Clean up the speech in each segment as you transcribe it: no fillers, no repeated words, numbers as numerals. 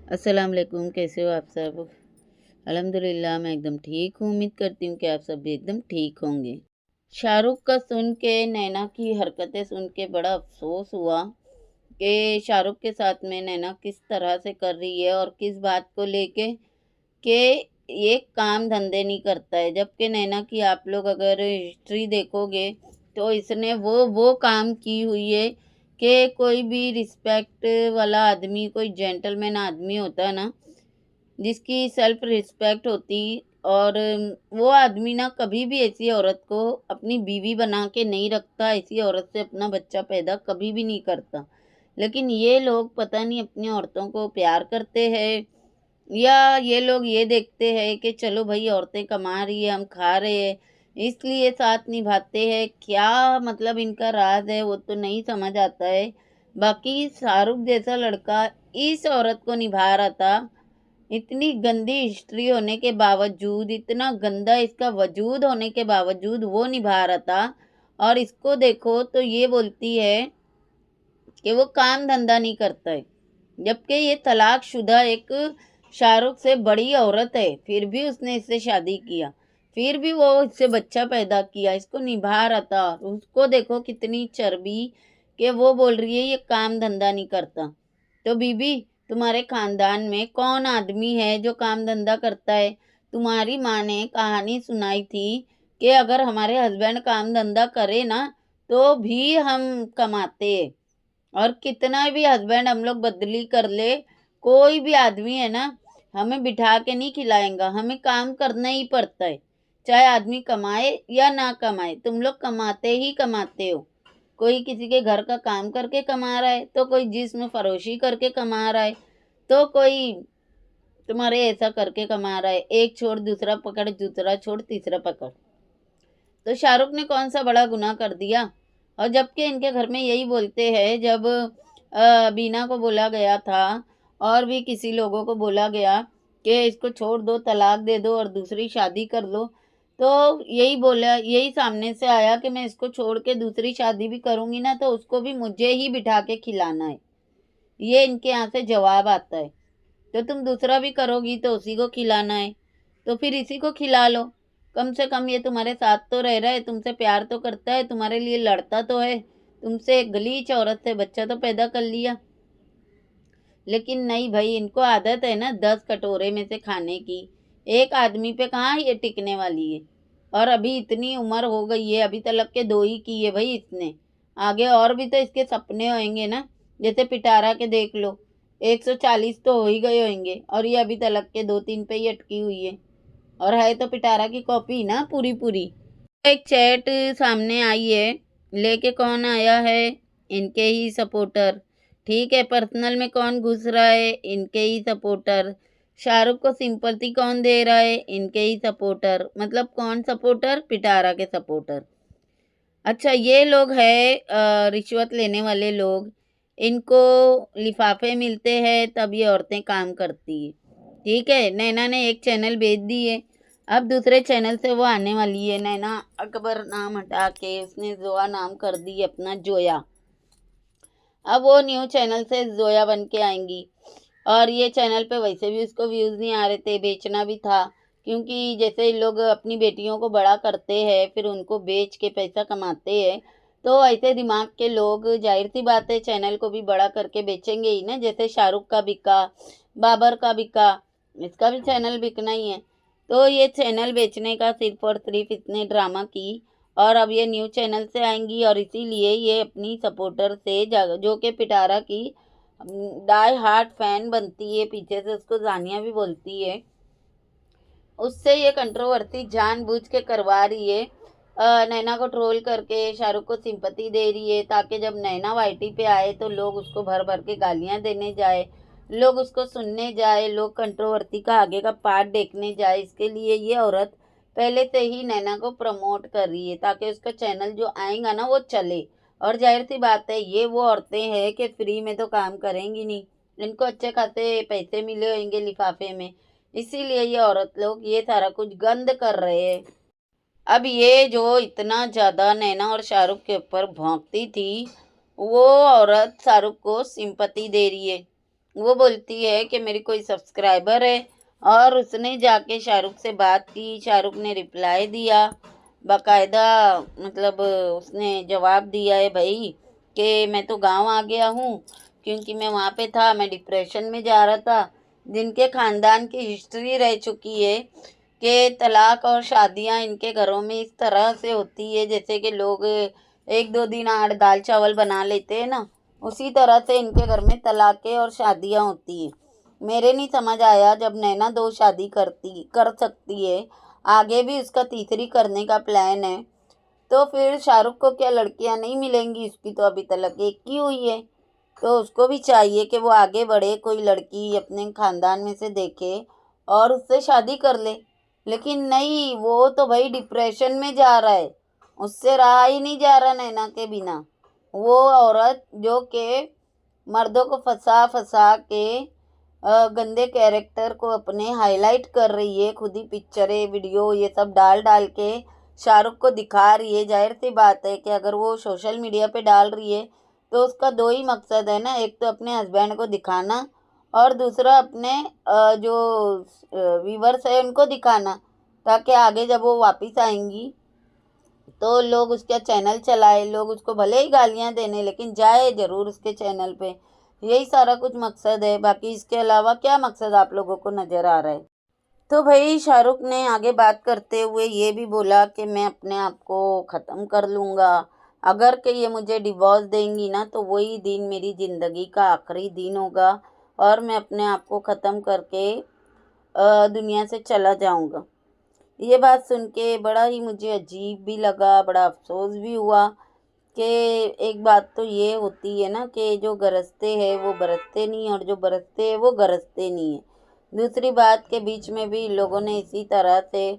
अस्सलाम वालेकुम, कैसे हो आप सब? अल्हम्दुलिल्लाह मैं एकदम ठीक हूँ, उम्मीद करती हूँ कि आप सब भी एकदम ठीक होंगे। शाहरुख का सुन के, नैना की हरकतें सुन के बड़ा अफ़सोस हुआ कि शाहरुख के साथ में नैना किस तरह से कर रही है और किस बात को लेके कि ये काम धंधे नहीं करता है। जबकि नैना की आप लोग अगर हिस्ट्री देखोगे तो इसने वो काम की हुई है कि कोई भी रिस्पेक्ट वाला आदमी, कोई जेंटलमैन आदमी होता है ना, जिसकी सेल्फ रिस्पेक्ट होती, और वो आदमी ना कभी भी ऐसी औरत को अपनी बीवी बना के नहीं रखता, ऐसी औरत से अपना बच्चा पैदा कभी भी नहीं करता। लेकिन ये लोग पता नहीं अपनी औरतों को प्यार करते हैं, या ये लोग ये देखते हैं कि चलो भाई औरतें कमा रही है, हम खा रहे हैं, इसलिए साथ निभाते हैं। क्या मतलब इनका राज है वो तो नहीं समझ आता है। बाकी शाहरुख जैसा लड़का इस औरत को निभा रहा था, इतनी गंदी हिस्ट्री होने के बावजूद, इतना गंदा इसका वजूद होने के बावजूद वो निभा रहा था। और इसको देखो तो ये बोलती है कि वो काम धंधा नहीं करता है, जबकि ये तलाकशुदा एक शाहरुख से बड़ी औरत है, फिर भी उसने इससे शादी किया, फिर भी वो इससे बच्चा पैदा किया, इसको निभा रहा था। उसको देखो कितनी चर्बी, कि वो बोल रही है ये काम धंधा नहीं करता। तो बीबी, तुम्हारे खानदान में कौन आदमी है जो काम धंधा करता है? तुम्हारी माँ ने कहानी सुनाई थी कि अगर हमारे हस्बैंड काम धंधा करे ना तो भी हम कमाते हैं। और कितना भी हस्बैंड हम लोग बदली कर ले, कोई भी आदमी है ना, हमें बिठा के नहीं खिलाएगा, हमें काम करना ही पड़ता है। चाहे आदमी कमाए या ना कमाए, तुम लोग कमाते ही कमाते हो। कोई किसी के घर का काम करके कमा रहा है, तो कोई जिस्म फरोशी करके कमा रहा है, तो कोई तुम्हारे ऐसा करके कमा रहा है, एक छोड़ दूसरा पकड़, दूसरा छोड़ तीसरा पकड़। तो शाहरुख ने कौन सा बड़ा गुनाह कर दिया? और जबकि इनके घर में यही बोलते हैं, जब बीना को बोला गया था और भी किसी लोगों को बोला गया कि इसको छोड़ दो, तलाक दे दो और दूसरी शादी कर लो, तो यही बोला, यही सामने से आया कि मैं इसको छोड़ के दूसरी शादी भी करूँगी ना तो उसको भी मुझे ही बिठा के खिलाना है। ये इनके यहाँ से जवाब आता है। तो तुम दूसरा भी करोगी तो उसी को खिलाना है, तो फिर इसी को खिला लो। कम से कम ये तुम्हारे साथ तो रह रहा है, तुमसे प्यार तो करता है, तुम्हारे लिए लड़ता तो है, तुमसे एक गलीच औरत से बच्चा तो पैदा कर लिया। लेकिन नहीं भाई, इनको आदत है ना 10 कटोरे में से खाने की। एक आदमी पे कहाँ ये टिकने वाली है। और अभी इतनी उम्र हो गई है, अभी तलक के 2 ही किए भाई इसने। आगे और भी तो इसके सपने होंगे ना। जैसे पिटारा के देख लो, 140 तो हो ही गए होंगे और ये अभी तलक के 2-3 पे ही अटकी हुई है। और है तो पिटारा की कॉपी ना पूरी पूरी। एक चैट सामने आई है, लेके कौन आया है? इनके ही सपोर्टर। ठीक है, पर्सनल में कौन घुस रहा है? इनके ही सपोर्टर। शाहरुख को सिंपैथी कौन दे रहा है? इनके ही सपोर्टर। मतलब कौन सपोर्टर? पिटारा के सपोर्टर। अच्छा, ये लोग है रिश्वत लेने वाले लोग। इनको लिफाफे मिलते हैं तब ये औरतें काम करती है। ठीक है, नैना ने एक चैनल बेच दी है, अब दूसरे चैनल से वो आने वाली है। नैना अकबर नाम हटा के उसने जोया नाम कर दी अपना, जोया। अब वो न्यू चैनल से जोया बन के आएंगी। और ये चैनल पे वैसे भी उसको व्यूज़ नहीं आ रहे थे, बेचना भी था, क्योंकि जैसे लोग अपनी बेटियों को बड़ा करते हैं फिर उनको बेच के पैसा कमाते हैं, तो ऐसे दिमाग के लोग जाहिर सी बात है चैनल को भी बड़ा करके बेचेंगे ही ना। जैसे शाहरुख का बिका, बाबर का बिका, इसका भी चैनल बिकना ही है। तो ये चैनल बेचने का सिर्फ और सिर्फ इसने ड्रामा की, और अब ये न्यू चैनल से आएंगी और इसीलिए ये अपनी सपोर्टर से जो कि पिटारा की डाई हार्ट फैन बनती है, पीछे से उसको जानिया भी बोलती है, उससे ये कंट्रोवर्सी जानबूझ के करवा रही है। नैना को ट्रोल करके शाहरुख को सिंपैथी दे रही है, ताकि जब नैना वाईटी पे आए तो लोग उसको भर भर के गालियां देने जाए, लोग उसको सुनने जाए, लोग कंट्रोवर्सी का आगे का पार्ट देखने जाए। इसके लिए ये औरत पहले से ही नैना को प्रमोट कर रही है, ताकि उसका चैनल जो आएगा ना वो चले। और जाहिर सी बात है, ये वो औरतें हैं कि फ्री में तो काम करेंगी नहीं, इनको अच्छे खासे पैसे मिले होंगे लिफाफे में, इसीलिए ये औरत लोग ये सारा कुछ गंद कर रहे हैं। अब ये जो इतना ज़्यादा नैना और शाहरुख के ऊपर भौंकती थी, वो औरत शाहरुख को सिंपैथी दे रही है। वो बोलती है कि मेरी कोई सब्सक्राइबर है और उसने जाके शाहरुख से बात की, शाहरुख ने रिप्लाई दिया, बाकायदा मतलब उसने जवाब दिया है भाई कि मैं तो गांव आ गया हूँ क्योंकि मैं वहाँ पे था, मैं डिप्रेशन में जा रहा था। जिनके ख़ानदान की हिस्ट्री रह चुकी है कि तलाक और शादियाँ इनके घरों में इस तरह से होती है जैसे कि लोग एक दो दिन आड़ दाल चावल बना लेते हैं ना, उसी तरह से इनके घर में तलाक़ें और शादियाँ होती हैं। मेरे नहीं समझ आया जब नैना 2 शादी कर सकती है, आगे भी उसका तीसरी करने का प्लान है, तो फिर शाहरुख को क्या लड़कियां नहीं मिलेंगी? उसकी तो अभी तक एक ही हुई है। तो उसको भी चाहिए कि वो आगे बढ़े, कोई लड़की अपने खानदान में से देखे और उससे शादी कर ले। लेकिन नहीं, वो तो भाई डिप्रेशन में जा रहा है, उससे रहा ही नहीं जा रहा नैना के बिना। वो औरत जो कि मर्दों को फंसा फंसा के गंदे कैरेक्टर को अपने हाईलाइट कर रही है, खुद ही पिक्चरें वीडियो ये सब डाल डाल के शाहरुख को दिखा रही है। जाहिर सी बात है कि अगर वो सोशल मीडिया पे डाल रही है तो उसका दो ही मकसद है ना, एक तो अपने हस्बैंड को दिखाना और दूसरा अपने जो व्यूवर्स है उनको दिखाना, ताकि आगे जब वो वापस आएंगी तो लोग उसका चैनल चलाए, लोग उसको भले ही गालियां देने लेकिन जाए ज़रूर उसके चैनल पे। यही सारा कुछ मकसद है, बाकी इसके अलावा क्या मकसद आप लोगों को नज़र आ रहा है? तो भाई शाहरुख ने आगे बात करते हुए ये भी बोला कि मैं अपने आप को ख़त्म कर लूँगा, अगर कि ये मुझे डिवोर्स देंगी ना तो वही दिन मेरी ज़िंदगी का आखिरी दिन होगा और मैं अपने आप को ख़त्म करके दुनिया से चला जाऊँगा। ये बात सुन के बड़ा ही मुझे अजीब भी लगा, बड़ा अफ़सोस भी हुआ कि एक बात तो ये होती है ना कि जो गरजते हैं वो बरसते नहीं और जो बरसते हैं वो गरजते नहीं है। दूसरी बात के बीच में भी लोगों ने इसी तरह से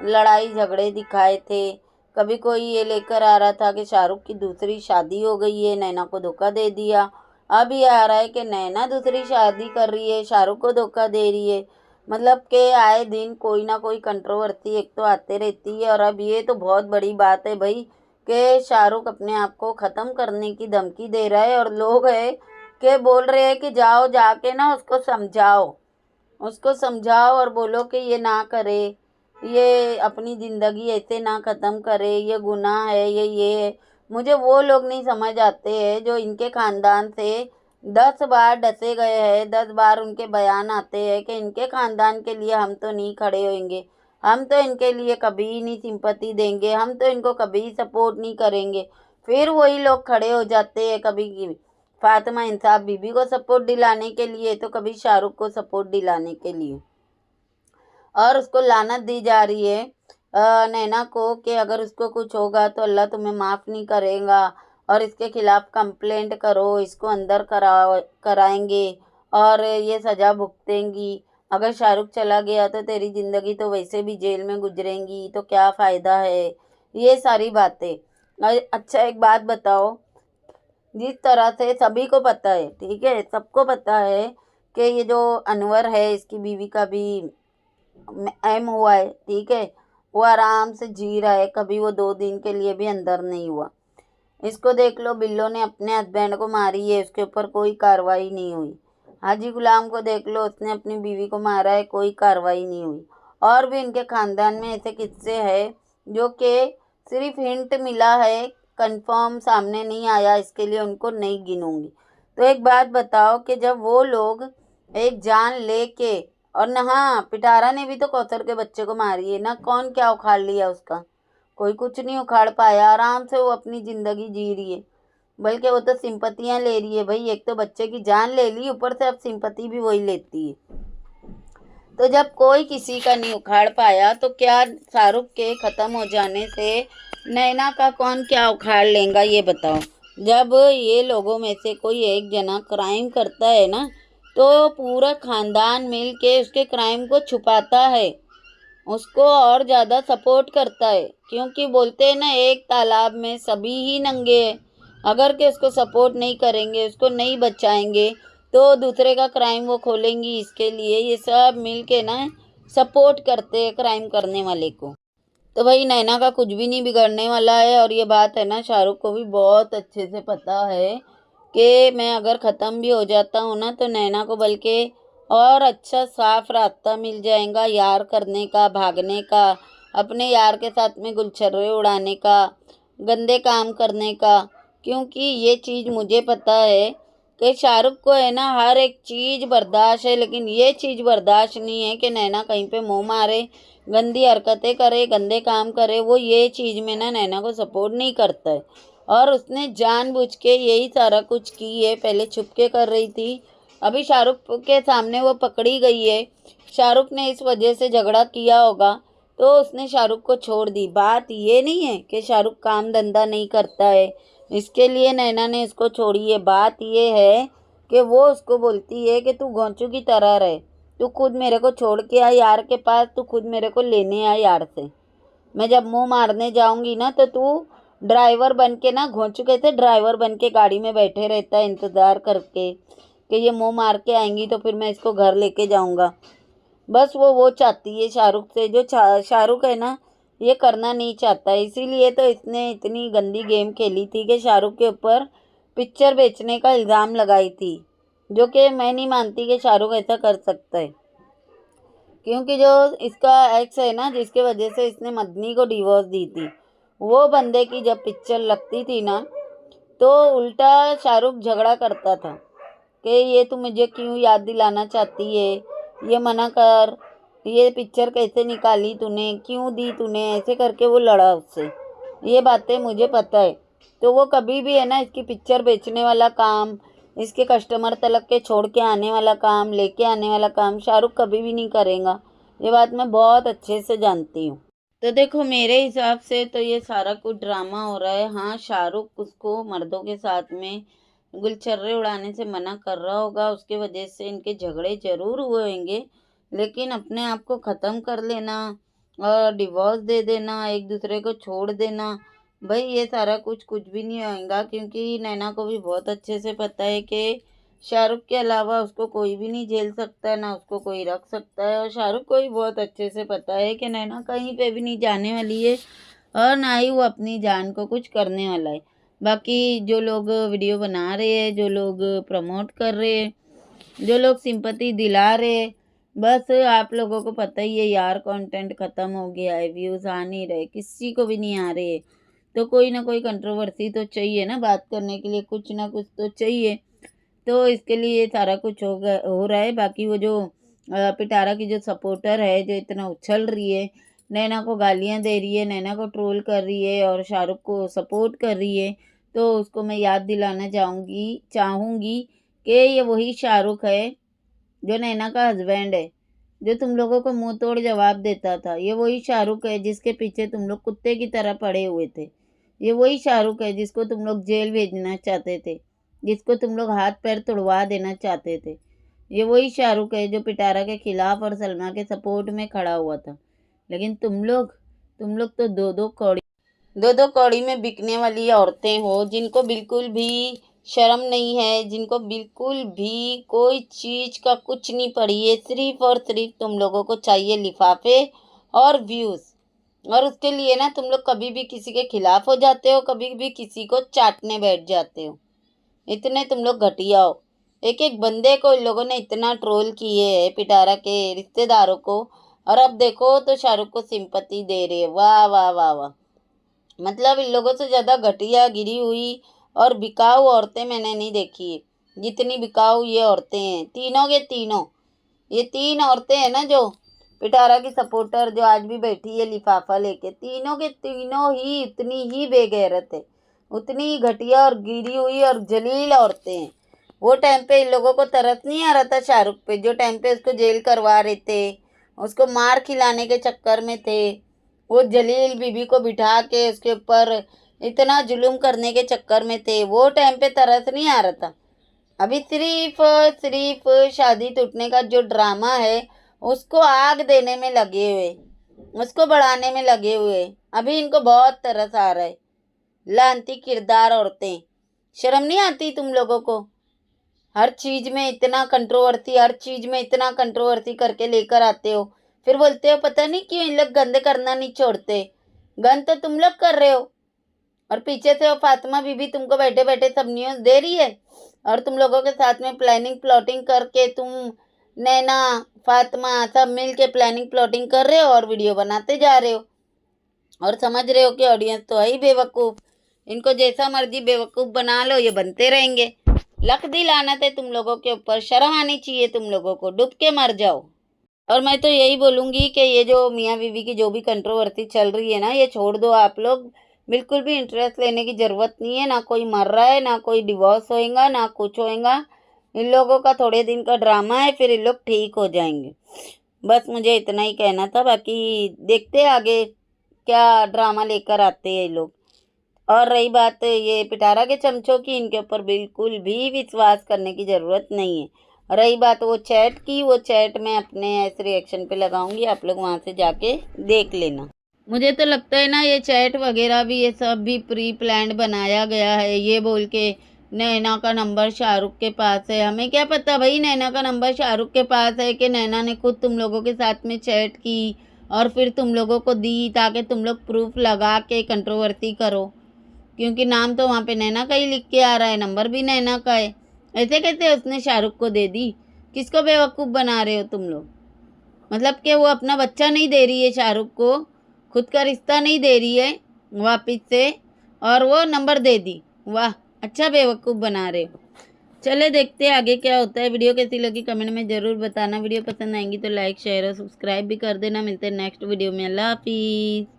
लड़ाई झगड़े दिखाए थे। कभी कोई ये लेकर आ रहा था कि शाहरुख की दूसरी शादी हो गई है, नैना को धोखा दे दिया। अब ये आ रहा है कि नैना दूसरी शादी कर रही है, शाहरुख को धोखा दे रही है। मतलब कि आए दिन कोई ना कोई कंट्रोवर्सी एक तो आते रहती है और अब ये तो बहुत बड़ी बात है भाई कि शाहरुख अपने आप को ख़त्म करने की धमकी दे रहा है और लोग है कि बोल रहे हैं कि जाओ जाके ना उसको समझाओ और बोलो कि ये ना करे, ये अपनी ज़िंदगी ऐसे ना ख़त्म करे, ये गुनाह है, ये है। मुझे वो लोग नहीं समझ आते हैं जो इनके ख़ानदान से 10 बार डसे गए हैं, 10 बार उनके बयान आते हैं कि इनके ख़ानदान के लिए हम तो नहीं खड़े होंगे, हम तो इनके लिए कभी नहीं सिंपैथी देंगे, हम तो इनको कभी सपोर्ट नहीं करेंगे। फिर वही लोग खड़े हो जाते हैं, कभी फातिमा इंसाफ बीबी को सपोर्ट दिलाने के लिए तो कभी शाहरुख को सपोर्ट दिलाने के लिए, और उसको लानत दी जा रही है नैना को कि अगर उसको कुछ होगा तो अल्लाह तुम्हें माफ़ नहीं करेगा और इसके खिलाफ़ कंप्लेंट करो, इसको अंदर कराएंगे और ये सज़ा भुगतेंगी। अगर शाहरुख चला गया तो तेरी ज़िंदगी तो वैसे भी जेल में गुजरेंगी, तो क्या फ़ायदा है? ये सारी बातें। अच्छा एक बात बताओ, जिस तरह से सभी को पता है, ठीक है, सबको पता है कि ये जो अनवर है इसकी बीवी का भी एम हुआ है, ठीक है, वो आराम से जी रहा है, कभी वो 2 दिन के लिए भी अंदर नहीं हुआ। इसको देख लो, बिल्लो ने अपने हस्बैंड को मारी है, उसके ऊपर कोई कार्रवाई नहीं हुई। हाजी गुलाम को देख लो, उसने अपनी बीवी को मारा है, कोई कार्रवाई नहीं हुई। और भी इनके ख़ानदान में ऐसे किस्से हैं जो कि सिर्फ हिंट मिला है, कंफर्म सामने नहीं आया, इसके लिए उनको नहीं गिनूंगी। तो एक बात बताओ कि जब वो लोग एक जान लेके, और न हाँ, पिटारा ने भी तो कौसर के बच्चे को मारी है ना, कौन क्या उखाड़ लिया उसका? कोई कुछ नहीं उखाड़ पाया, आराम से वो अपनी ज़िंदगी जी रही है। बल्कि वो तो सिंपतियाँ ले रही है भाई, एक तो बच्चे की जान ले ली, ऊपर से अब सिंपति भी वही लेती है। तो जब कोई किसी का नहीं उखाड़ पाया तो क्या शाहरुख के ख़त्म हो जाने से नैना का कौन क्या उखाड़ लेगा, ये बताओ? जब ये लोगों में से कोई एक जना क्राइम करता है ना तो पूरा ख़ानदान मिल के उसके क्राइम को छुपाता है, उसको और ज़्यादा सपोर्ट करता है, क्योंकि बोलते हैं ना एक तालाब में सभी ही नंगे हैं। अगर के उसको सपोर्ट नहीं करेंगे, उसको नहीं बचाएंगे तो दूसरे का क्राइम वो खोलेंगी, इसके लिए ये सब मिल के ना सपोर्ट करते हैं क्राइम करने वाले को। तो भाई नैना का कुछ भी नहीं बिगड़ने वाला है और ये बात है ना शाहरुख को भी बहुत अच्छे से पता है कि मैं अगर ख़त्म भी हो जाता हूँ ना तो नैना को बल्कि और अच्छा साफ रास्ता मिल जाएगा यार करने का, भागने का, अपने यार के साथ में गुलछर्रे उड़ाने का, गंदे काम करने का। क्योंकि ये चीज़ मुझे पता है कि शाहरुख को है ना हर एक चीज़ बर्दाश्त है, लेकिन ये चीज़ बर्दाश्त नहीं है कि नैना कहीं पे मुँह मारे, गंदी हरकतें करे, गंदे काम करे। वो ये चीज़ में ना नैना को सपोर्ट नहीं करता है और उसने जानबूझ के यही सारा कुछ की है। पहले छुप के कर रही थी, अभी शाहरुख के सामने वो पकड़ी गई है। शाहरुख ने इस वजह से झगड़ा किया होगा तो उसने शाहरुख को छोड़ दी। बात ये नहीं है कि शाहरुख काम धंधा नहीं करता है, इसके लिए नैना ने उसको छोड़ी है। बात ये है कि वो उसको बोलती है कि तू घोंचू की तरह रहे, तू खुद मेरे को छोड़ के आ यार के पास, तू खुद मेरे को लेने आ यार से। मैं जब मुंह मारने जाऊंगी ना तो तू ड्राइवर बन के ना, घोंचू कैसे ड्राइवर बन के गाड़ी में बैठे रहता है इंतज़ार करके कि ये मुंह मार के आएंगी तो फिर मैं इसको घर लेके जाऊंगा। बस वो चाहती है शाहरुख से, जो शाहरुख है ना ये करना नहीं चाहता है। इसीलिए तो इसने इतनी गंदी गेम खेली थी कि शाहरुख के ऊपर पिक्चर बेचने का इल्ज़ाम लगाई थी, जो कि मैं नहीं मानती कि शाहरुख ऐसा कर सकता है। क्योंकि जो इसका एक्स है ना, जिसके वजह से इसने मदनी को डिवोर्स दी थी, वो बंदे की जब पिक्चर लगती थी ना तो उल्टा शाहरुख झगड़ा करता था कि ये तू मुझे क्यों याद दिलाना चाहती है, ये मना कर, ये पिक्चर कैसे निकाली तूने, क्यों दी तूने, ऐसे करके वो लड़ा उससे। ये बातें मुझे पता है। तो वो कभी भी है ना इसकी पिक्चर बेचने वाला काम, इसके कस्टमर तलक के छोड़ के आने वाला काम, लेके आने वाला काम शाहरुख कभी भी नहीं करेगा। ये बात मैं बहुत अच्छे से जानती हूँ। तो देखो मेरे हिसाब से तो ये सारा कुछ ड्रामा हो रहा है। हाँ, शाहरुख उसको मर्दों के साथ में गुलछर्रे उड़ाने से मना कर रहा होगा, उसके वजह से इनके झगड़े जरूर हुए होंगे, लेकिन अपने आप को ख़त्म कर लेना और डिवोर्स दे देना, एक दूसरे को छोड़ देना, भाई ये सारा कुछ भी नहीं होएगा। क्योंकि नैना को भी बहुत अच्छे से पता है कि शाहरुख के अलावा उसको कोई भी नहीं झेल सकता है, ना उसको कोई रख सकता है। और शाहरुख को भी बहुत अच्छे से पता है कि नैना कहीं पे भी नहीं जाने वाली है और ना ही वो अपनी जान को कुछ करने वाला है। बाकी जो लोग वीडियो बना रहे हैं, जो लोग प्रमोट कर रहे हैं, जो लोग सिंपैथी दिला रहे हैं, बस आप लोगों को पता ही है यार, कंटेंट ख़त्म हो गया है, व्यूज़ आ नहीं रहे, किसी को भी नहीं आ रहे। तो कोई ना कोई कंट्रोवर्सी तो चाहिए ना बात करने के लिए, कुछ ना कुछ तो चाहिए। तो इसके लिए ये सारा कुछ हो रहा है। बाकी वो जो पिटारा की जो सपोर्टर है, जो इतना उछल रही है, नैना को गालियाँ दे रही है, नैना को ट्रोल कर रही है और शाहरुख को सपोर्ट कर रही है, तो उसको मैं याद दिलाना चाहूँगी कि ये वही शाहरुख है जो नैना का हस्बैंड है, जो तुम लोगों को मुंह तोड़ जवाब देता था। ये वही शाहरुख है जिसके पीछे तुम लोग कुत्ते की तरह पड़े हुए थे। ये वही शाहरुख है जिसको तुम लोग जेल भेजना चाहते थे, जिसको तुम लोग हाथ पैर तुड़वा देना चाहते थे। ये वही शाहरुख है जो पिटारा के खिलाफ और सलमा के सपोर्ट में खड़ा हुआ था। लेकिन तुम लोग तो दो दो कौड़ी में बिकने वाली औरतें हो, जिनको बिल्कुल भी शर्म नहीं है, जिनको बिल्कुल भी कोई चीज़ का कुछ नहीं पड़ी है। सिर्फ और सिर्फ तुम लोगों को चाहिए लिफाफे और व्यूज़, और उसके लिए ना तुम लोग कभी भी किसी के खिलाफ हो जाते हो, कभी भी किसी को चाटने बैठ जाते हो। इतने तुम लोग घटिया हो। एक एक बंदे को इन लोगों ने इतना ट्रोल किए है, पिटारा के रिश्तेदारों को, और अब देखो तो शाहरुख को सिंपैथी दे रहे हैं। वाह वाह वाह वाह, मतलब इन लोगों से ज़्यादा घटिया गिरी हुई और बिकाऊ औरतें मैंने नहीं देखी है जितनी बिकाऊ ये औरतें हैं, तीनों के तीनों। ये तीन औरतें हैं ना जो पिटारा की सपोर्टर, जो आज भी बैठी है लिफाफा लेके, तीनों के तीनों ही उतनी ही बेगैरत है, उतनी ही घटिया और गिरी हुई और जलील औरतें हैं। वो टाइम पे इन लोगों को तरस नहीं आ रहा था शाहरुख पे, जो टाइम पे उसको जेल करवा रहे थे, उसको मार खिलाने के चक्कर में थे, वो जलील बीबी को बिठा के उसके ऊपर इतना जुल्म करने के चक्कर में थे, वो टाइम पे तरस नहीं आ रहा था। अभी सिर्फ सिर्फ शादी टूटने का जो ड्रामा है उसको आग देने में लगे हुए, उसको बढ़ाने में लगे हुए। अभी इनको बहुत तरस आ रहा है। लानती किरदार औरतें, शर्म नहीं आती तुम लोगों को? हर चीज में इतना कंट्रोवर्सी, हर चीज में इतना कंट्रोवर्सी करके लेकर आते हो, फिर बोलते हो पता नहीं क्यों इन लोग गंद करना नहीं छोड़ते। गंद तो तुम लोग कर रहे हो, और पीछे से वो फातिमा बीबी तुमको बैठे बैठे सब न्यूज़ दे रही है, और तुम लोगों के साथ में प्लानिंग प्लॉटिंग करके तुम नैना फातिमा सब मिल के प्लानिंग प्लॉटिंग कर रहे हो और वीडियो बनाते जा रहे हो, और समझ रहे हो कि ऑडियंस तो है ही बेवकूफ़, इनको जैसा मर्जी बेवकूफ़ बना लो, ये बनते रहेंगे। लख दी लानत है तुम लोगों के ऊपर, शर्म आनी चाहिए तुम लोगों को, डूब के मर जाओ। और मैं तो यही बोलूँगी कि ये जो मियाँ बीवी की जो भी कंट्रोवर्सी चल रही है ना, ये छोड़ दो आप लोग। बिल्कुल भी इंटरेस्ट लेने की ज़रूरत नहीं है, ना कोई मर रहा है, ना कोई डिवोर्स होएगा, ना कुछ होएगा। इन लोगों का थोड़े दिन का ड्रामा है, फिर इन लोग ठीक हो जाएंगे। बस मुझे इतना ही कहना था, बाकी देखते आगे क्या ड्रामा लेकर आते हैं ये लोग। और रही बात ये पिटारा के चमचों की, इनके ऊपर बिल्कुल भी विश्वास करने की ज़रूरत नहीं है। रही बात वो चैट की, वो चैट मैं अपने ऐसे रिएक्शन पे लगाऊंगी, आप लोग वहाँ से जाके देख लेना। मुझे तो लगता है ना, ये चैट वगैरह भी ये सब भी प्री प्लान्ड बनाया गया है, ये बोल के नैना का नंबर शाहरुख के पास है। हमें क्या पता भाई नैना का नंबर शाहरुख के पास है कि नैना ने खुद तुम लोगों के साथ में चैट की और फिर तुम लोगों को दी, ताकि तुम लोग प्रूफ लगा के कंट्रोवर्सी करो, क्योंकि नाम तो वहाँ पे नैना का ही लिख के आ रहा है, नंबर भी नैना का है। ऐसे कैसे उसने शाहरुख को दे दी? किसको बेवकूफ़ बना रहे हो तुम लोग? मतलब कि वो अपना बच्चा नहीं दे रही है शाहरुख को, खुद का रिश्ता नहीं दे रही है वापिस से, और वो नंबर दे दी। वाह, अच्छा बेवकूफ़ बना रहे हो। चले देखते हैं आगे क्या होता है। वीडियो कैसी लगी कमेंट में ज़रूर बताना। वीडियो पसंद आएंगी तो लाइक शेयर और सब्सक्राइब भी कर देना। मिलते हैं नेक्स्ट वीडियो में। अल्लाह हाफिज़।